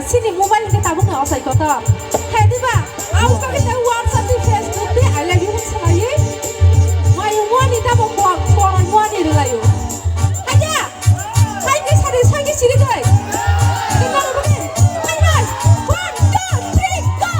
sini mobile kita tabung nggak usah ikut tak. Hei tiba, aku kita WhatsApp di Facebook di I love you sekali. Mayu muani tabung koran muani dulu yo. Aja, hai guys hari sagi sini guys. Kita begini, hai guys, 1, 2, 3, go.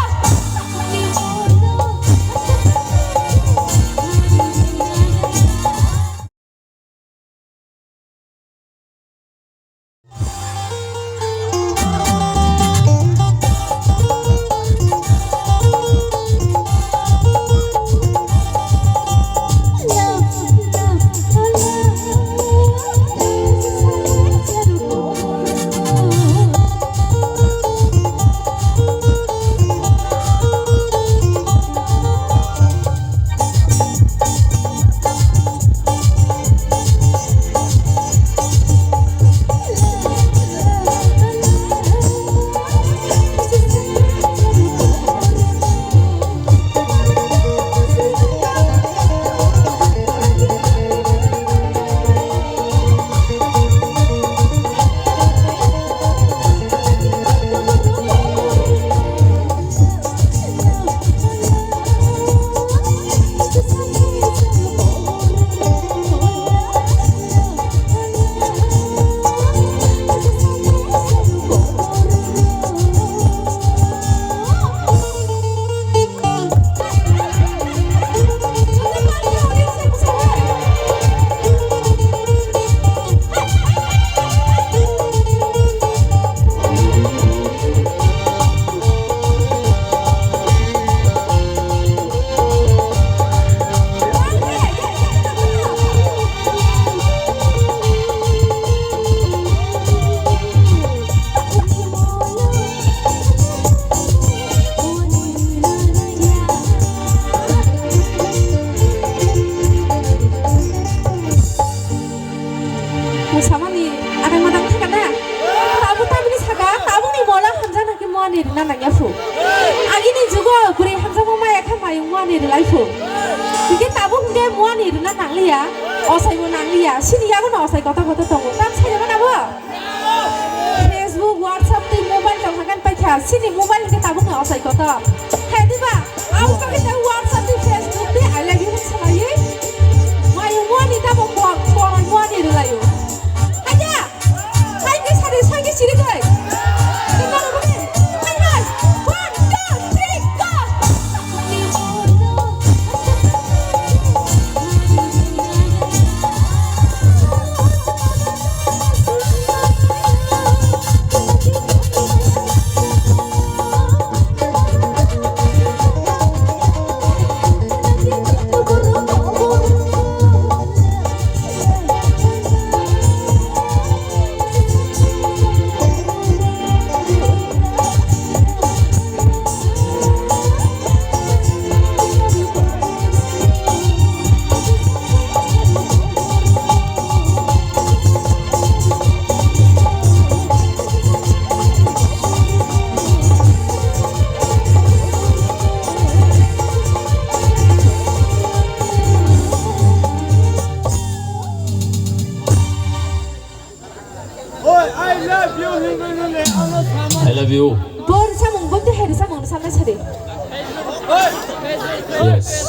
Rwchapmani ada madang thakan na tabu tabini saga tabu ni mola hamza na ki muani rina nangya fu agini jugo buri hamza mo maya kha mayu muani rilai fu ike tabu nge muani rina nanglia osai mo nanglia sini ya no osai kota kota tongo tam sai na bo Facebook WhatsApp ti mobile tong hakan pai kha sini mobile ke tabu nge osai kota he diba au ka kita WhatsApp ti Facebook ti I love you sekali mayu muani tabu koran muani rilai yo sagi sini guys. Kita begini. Hai guys. 1, 2, 3, go. I love you. Bor samung bom de heri samung samna chade. Yes.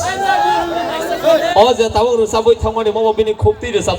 Oh, giờ tao muốn sao với thông qua để mua một bên khúc tí được sao?